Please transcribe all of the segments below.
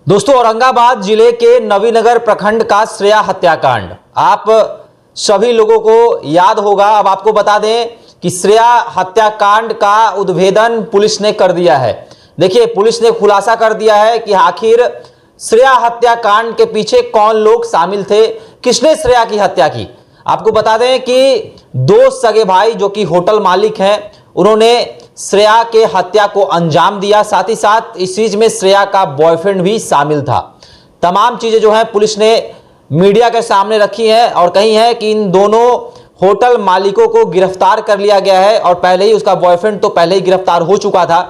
दोस्तों, औरंगाबाद जिले के नवीनगर प्रखंड का श्रेया हत्याकांड आप सभी लोगों को याद होगा। अब आपको बता दें कि श्रेया हत्याकांड का उद्भेदन पुलिस ने कर दिया है। देखिए, पुलिस ने खुलासा कर दिया है कि आखिर श्रेया हत्याकांड के पीछे कौन लोग शामिल थे, किसने श्रेया की हत्या की। आपको बता दें कि दो सगे भाई जो कि होटल मालिक हैं, उन्होंने श्रेया के हत्या को अंजाम दिया। साथ ही साथ इस चीज में श्रेया का बॉयफ्रेंड भी शामिल था। तमाम चीजें जो है पुलिस ने मीडिया के सामने रखी है और कही है कि इन दोनों होटल मालिकों को गिरफ्तार कर लिया गया है और पहले ही उसका बॉयफ्रेंड तो पहले ही गिरफ्तार हो चुका था।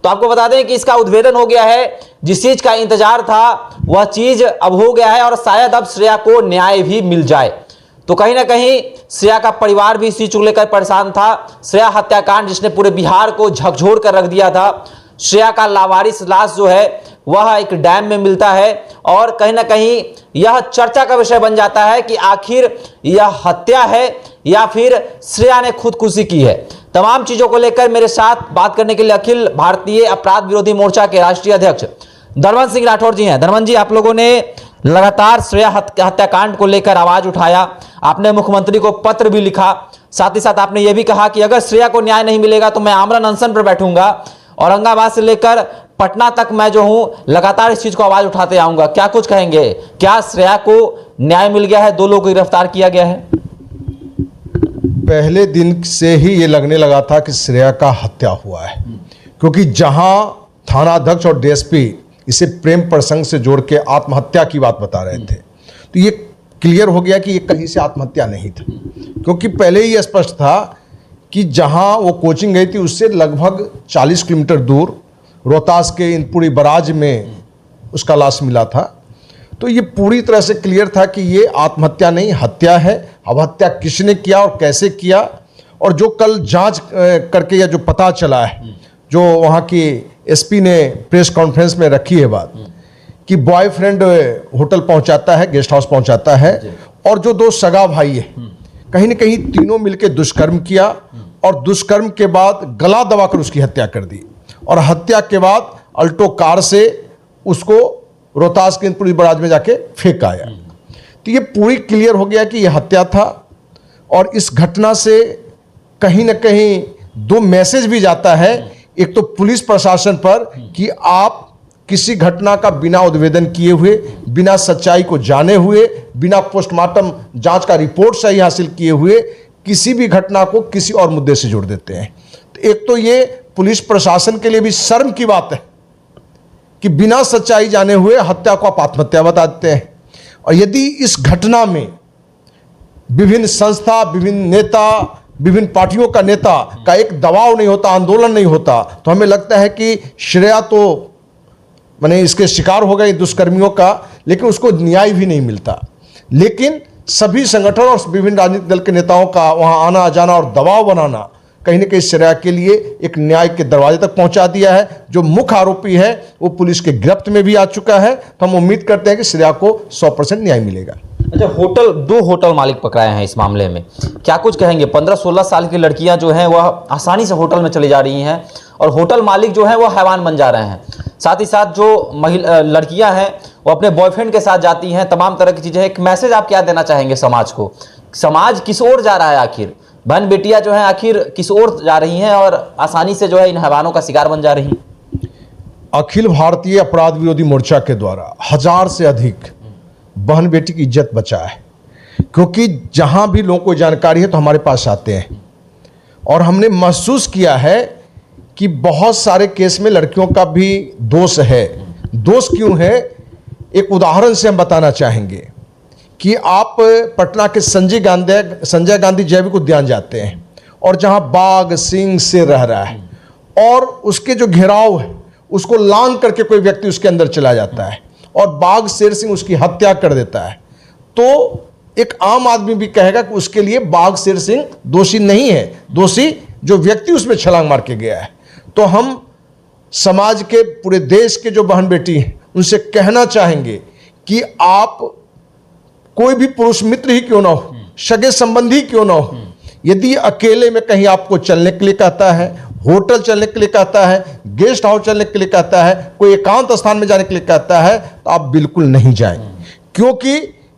तो आपको बता दें कि इसका उद्भेदन हो गया है। जिस चीज का इंतजार था वह चीज अब हो गया है और शायद अब श्रेया को न्याय भी मिल जाए। तो कहीं ना कहीं श्रेया का परिवार भी इस चीज को लेकर परेशान था। श्रेया हत्याकांड जिसने पूरे बिहार को झकझोर कर रख दिया था। श्रेया का लावारिस लाश जो है वह एक डैम में मिलता है और कहीं ना कहीं यह चर्चा का विषय बन जाता है कि आखिर यह हत्या है या फिर श्रेया ने खुदकुशी की है। तमाम चीजों को लेकर मेरे साथ बात करने के लिए अखिल भारतीय अपराध विरोधी मोर्चा के राष्ट्रीय अध्यक्ष धर्मन सिंह राठौर जी हैं। धर्मन जी, आप लोगों ने लगातार श्रेया हत्याकांड को लेकर आवाज उठाया, आपने मुख्यमंत्री को पत्र भी लिखा, साथ ही साथ आपने यह भी कहा कि अगर श्रेया को न्याय नहीं मिलेगा तो मैं आमरण अनशन पर बैठूंगा। औरंगाबाद से लेकर पटना तक मैं जो हूं लगातार इस चीज को आवाज उठाते आऊंगा। क्या कुछ कहेंगे? क्या श्रेया को न्याय मिल गया है? दो लोगों को गिरफ्तार किया गया है। पहले दिन से ही ये लगने लगा था कि श्रेया का हत्या हुआ है, क्योंकि जहां थानाध्यक्ष और डीएसपी इसे प्रेम प्रसंग से जोड़ के आत्महत्या की बात बता रहे थे, तो ये क्लियर हो गया कि ये कहीं से आत्महत्या नहीं था। क्योंकि पहले ही स्पष्ट था कि जहां वो कोचिंग गई थी उससे लगभग 40 किलोमीटर दूर रोहतास के इनपुरी बराज में उसका लाश मिला था। तो ये पूरी तरह से क्लियर था कि ये आत्महत्या नहीं, हत्या है। अब हत्या किसने किया और कैसे किया, और जो कल जांच करके या जो पता चला है, जो वहाँ की एसपी ने प्रेस कॉन्फ्रेंस में रखी है बात, कि बॉयफ्रेंड होटल पहुंचाता है, गेस्ट हाउस पहुंचाता है, और जो दो सगा भाई है कहीं न कहीं तीनों मिलकर दुष्कर्म किया और दुष्कर्म के बाद गला दबाकर उसकी हत्या कर दी और हत्या के बाद अल्टो कार से उसको रोहतास के इनपुरी बराज में जाके फेंक आया। तो ये पूरी क्लियर हो गया कि यह हत्या था। और इस घटना से कहीं ना कहीं दो मैसेज भी जाता है। एक तो पुलिस प्रशासन पर कि आप किसी घटना का बिना उद्भेदन किए हुए, बिना सच्चाई को जाने हुए, बिना पोस्टमार्टम जांच का रिपोर्ट सही हासिल किए हुए किसी भी घटना को किसी और मुद्दे से जोड़ देते हैं। तो एक तो ये पुलिस प्रशासन के लिए भी शर्म की बात है कि बिना सच्चाई जाने हुए हत्या को आप आत्महत्या बता देते हैं। और यदि इस घटना में विभिन्न संस्था, विभिन्न नेता, विभिन्न पार्टियों का नेता का एक दबाव नहीं होता, आंदोलन नहीं होता, तो हमें लगता है कि श्रेया तो माने इसके शिकार हो गई दुष्कर्मियों का, लेकिन उसको न्याय भी नहीं मिलता। लेकिन सभी संगठन और विभिन्न राजनीतिक दल के नेताओं का वहां आना जाना और दबाव बनाना कहीं ना कहीं श्रेया के लिए एक न्याय के दरवाजे तक पहुंचा दिया है। जो मुख्य आरोपी है वो पुलिस के गिरफ्त में भी आ चुका है। तो हम उम्मीद करते हैं कि श्रेया को 100% न्याय मिलेगा। अच्छा, दो होटल मालिक पकड़ाए हैं इस मामले में, क्या कुछ कहेंगे? 15-16 साल की लड़कियां जो हैं वह आसानी से होटल में चली जा रही हैं और होटल मालिक जो हैं वह हैवान बन जा रहे हैं। साथ ही साथ जो लड़कियां हैं वो अपने बॉयफ्रेंड के साथ जाती हैं, तमाम तरह की चीजें। एक मैसेज आप क्या देना चाहेंगे समाज को? समाज किस ओर जा रहा है? आखिर बहन बेटियां जो हैं आखिर किस ओर जा रही हैं और आसानी से जो है इन हैवानों का शिकार बन जा रही हैं? अखिल भारतीय अपराध विरोधी मोर्चा के द्वारा 1000 से अधिक बहन बेटी की इज्जत बचा है। क्योंकि जहां भी लोगों को जानकारी है तो हमारे पास आते हैं और हमने महसूस किया है कि बहुत सारे केस में लड़कियों का भी दोष है। दोष क्यों है? एक उदाहरण से हम बताना चाहेंगे कि आप पटना के संजय गांधी जैविक उद्यान जाते हैं और जहां बाघ सिंह शेर रह रहा है और उसके जो घेराव है उसको लांघ करके कोई व्यक्ति उसके अंदर चला जाता है और बाघ शेर सिंह उसकी हत्या कर देता है, तो एक आम आदमी भी कहेगा कि उसके लिए बाघ शेर सिंह दोषी नहीं है, दोषी जो व्यक्ति उसमें छलांग मार के गया है। तो हम समाज के पूरे देश के जो बहन बेटी हैं उनसे कहना चाहेंगे कि आप कोई भी पुरुष मित्र ही क्यों ना हो, सगे संबंधी क्यों ना हो, यदि अकेले में कहीं आपको चलने के लिए कहता है होटल चलने के लिए कहता है, गेस्ट हाउस चलने के लिए कहता है, कोई एकांत स्थान में जाने के लिए कहता है, तो आप बिल्कुल नहीं जाएं, क्योंकि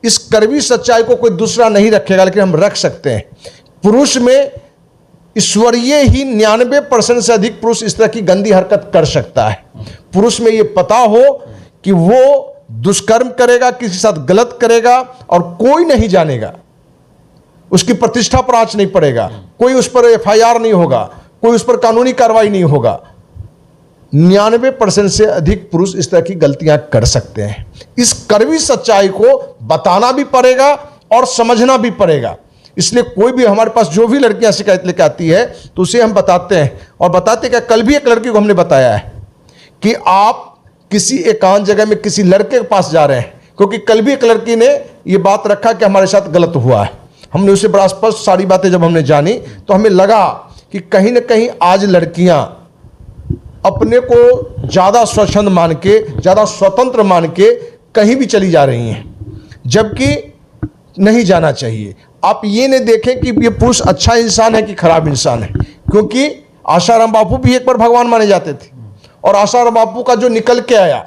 इस कड़वी सच्चाई को कोई दूसरा नहीं रखेगा, लेकिन हम रख सकते हैं। पुरुष में ईश्वरीय ही 99% से अधिक पुरुष इस तरह की गंदी हरकत कर सकता है। पुरुष में यह पता हो कि वो दुष्कर्म करेगा, किसी के साथ गलत करेगा और कोई नहीं जानेगा, उसकी प्रतिष्ठा पर आंच नहीं पड़ेगा, कोई उस पर FIR नहीं होगा, कोई उस पर कानूनी कार्रवाई नहीं होगा। 99% से अधिक पुरुष इस तरह की गलतियां कर सकते हैं। इस कड़वी सच्चाई को बताना भी पड़ेगा और समझना भी पड़ेगा। इसलिए कोई भी हमारे पास जो भी लड़कियां शिकायत लेकर आती है तो उसे हम बताते हैं, और बताते क्या, कल भी एक लड़की को हमने बताया है कि आप किसी एकांत जगह में किसी लड़के के पास जा रहे हैं, क्योंकि कल भी एक लड़की ने यह बात रखा कि हमारे साथ गलत हुआ है। हमने उसे बड़ा स्पष्ट सारी बातें जब हमने जानी तो हमें लगा कि कहीं ना कहीं आज लड़कियां अपने को ज्यादा स्वच्छंद मान के, ज्यादा स्वतंत्र मान के कहीं भी चली जा रही हैं, जबकि नहीं जाना चाहिए। आप ये नहीं देखें कि ये पुरुष अच्छा इंसान है कि खराब इंसान है, क्योंकि आशाराम बापू भी एक बार भगवान माने जाते थे, और आशाराम बापू का जो निकल के आया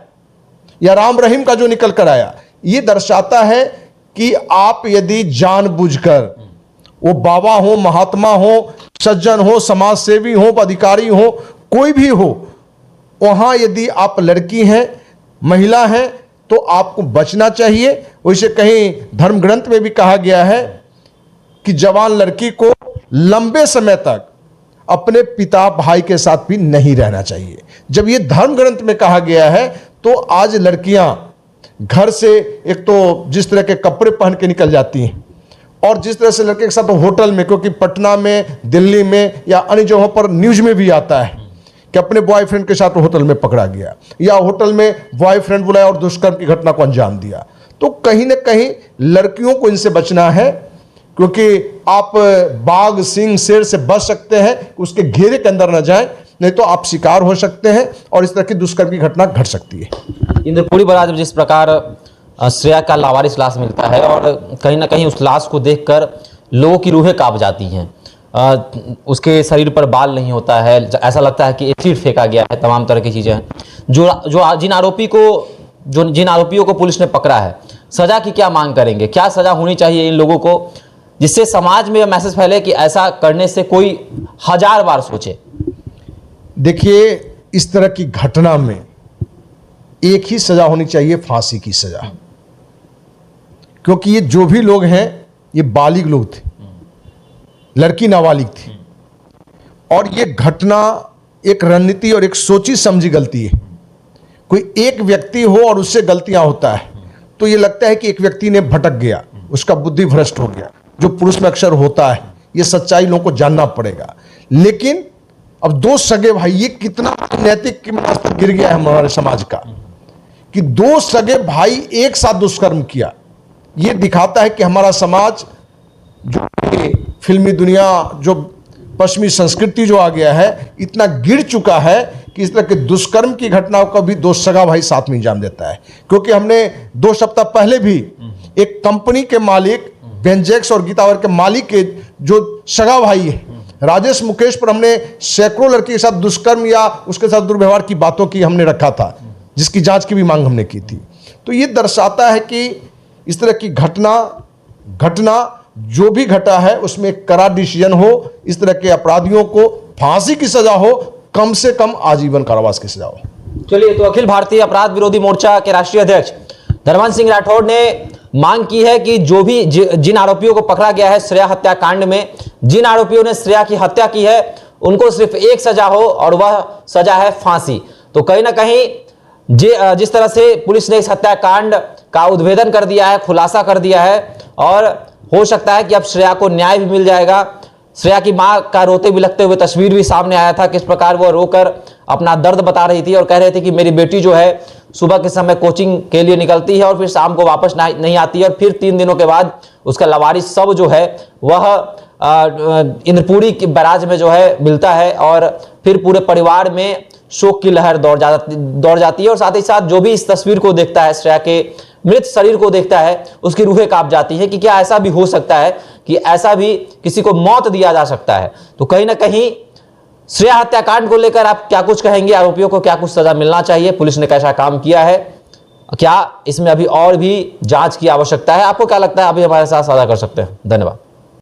या राम रहीम का जो निकल कर आया, ये दर्शाता है कि आप यदि जानबूझकर, वो बाबा हो, महात्मा हो, सज्जन हो, समाज सेवी हो, अधिकारी हो, कोई भी हो, वहां यदि आप लड़की हैं, महिला हैं, तो आपको बचना चाहिए। वैसे कहीं धर्म ग्रंथ में भी कहा गया है कि जवान लड़की को लंबे समय तक अपने पिता भाई के साथ भी नहीं रहना चाहिए। जब ये धर्म ग्रंथ में कहा गया है, तो आज लड़कियां घर से एक तो जिस तरह के कपड़े पहन के निकल जाती हैं, और जिस तरह से लड़के के साथ होटल में, क्योंकि पटना में, दिल्ली में या अन्य जगहों पर न्यूज में भी आता है कि अपने बॉयफ्रेंड के साथ होटल में पकड़ा गया, या होटल में बॉयफ्रेंड बुलाया और दुष्कर्म की घटना को अंजाम दिया। तो कहीं ना कहीं लड़कियों को इनसे बचना है, क्योंकि आप बाघ, सिंह, शेर से बच सकते हैं, उसके घेरे के अंदर न जाएं, नहीं तो आप शिकार हो सकते हैं और इस तरह की दुष्कर्म की घटना घट सकती है। इंद्रपुरी बराज में जिस प्रकार श्रेया का लावारिस लाश मिलता है, और कहीं ना कहीं उस लाश को देखकर लोगों की रूहें कांप जाती हैं। उसके शरीर पर बाल नहीं होता है, ऐसा लगता है कि एसिड फेंका गया है, तमाम तरह की चीज़ें हैं। जिन आरोपियों को पुलिस ने पकड़ा है, सजा की क्या मांग करेंगे? क्या सजा होनी चाहिए इन लोगों को, जिससे समाज में यह मैसेज फैले कि ऐसा करने से कोई 1000 बार सोचे? देखिए, इस तरह की घटना में एक ही सजा होनी चाहिए, फांसी की सजा, क्योंकि ये जो भी लोग हैं ये बालिग लोग थे, लड़की नाबालिग थी, और ये घटना एक रणनीति और एक सोची समझी गलती है। कोई एक व्यक्ति हो और उससे गलतियां होता है तो ये लगता है कि एक व्यक्ति ने भटक गया, उसका बुद्धि भ्रष्ट हो गया, जो पुरुष में अक्सर होता है। ये सच्चाई लोगों को जानना पड़ेगा। लेकिन अब दो सगे भाई, ये कितना नैतिक स्तर गिर गया है हमारे समाज का, कि दो सगे भाई एक साथ दुष्कर्म किया। ये दिखाता है कि हमारा समाज, जो फिल्मी दुनिया, जो पश्चिमी संस्कृति जो आ गया है, इतना गिर चुका है कि इस तरह के दुष्कर्म की घटनाओं का भी दो सगा भाई साथ में अंजाम देता है। क्योंकि हमने 2 सप्ताह पहले भी एक कंपनी के मालिक, बेंजेक्स और गीतावर के मालिक के जो सगा भाई है, राजेश मुकेश पर हमने सैकड़ों लड़की के साथ दुष्कर्म या उसके साथ दुर्व्यवहार की बातों की हमने रखा था, जिसकी जांच की भी मांग हमने की थी। तो ये दर्शाता है कि इस तरह की घटना जो भी घटा है उसमें एक कड़ा डिसीजन हो, इस तरह के अपराधियों को फांसी की सजा हो, कम से कम आजीवन कारावास की सजा हो। चलिए, तो अखिल भारतीय अपराध विरोधी मोर्चा के राष्ट्रीय अध्यक्ष धर्मेंद्र सिंह राठौड़ ने मांग की है कि जो भी जिन आरोपियों को पकड़ा गया है श्रेया हत्याकांड में, जिन आरोपियों ने श्रेया की हत्या की है, उनको सिर्फ एक सजा हो, और वह सजा है फांसी। तो कहीं ना कहीं जिस तरह से पुलिस ने इस हत्याकांड का उद्भेदन कर दिया है, खुलासा कर दिया है, और हो सकता है कि अब श्रेया को न्याय भी मिल जाएगा। श्रेया की मां का रोते बिलखते हुए तस्वीर भी सामने आया था, किस प्रकार वो रोकर अपना दर्द बता रही थी और कह रही थी कि मेरी बेटी जो है सुबह के समय कोचिंग के लिए निकलती है और फिर शाम को वापस नहीं आती है, और फिर 3 दिनों के बाद उसका लावारिस शव जो है वह इंद्रपुरी के बैराज में जो है मिलता है, और फिर पूरे परिवार में शोक की लहर दौड़ जाती है। और साथ ही साथ जो भी इस तस्वीर को देखता है, श्रेया के मृत शरीर को देखता है, उसकी रूहें कांप जाती है कि क्या ऐसा भी हो सकता है, कि ऐसा भी किसी को मौत दिया जा सकता है। तो कहीं ना कहीं श्रेया हत्याकांड को लेकर आप क्या कुछ कहेंगे? आरोपियों को क्या कुछ सजा मिलना चाहिए? पुलिस ने कैसा काम किया है? क्या इसमें अभी और भी जांच की आवश्यकता है? आपको क्या लगता है? अभी हमारे साथ साझा कर सकते हैं। धन्यवाद।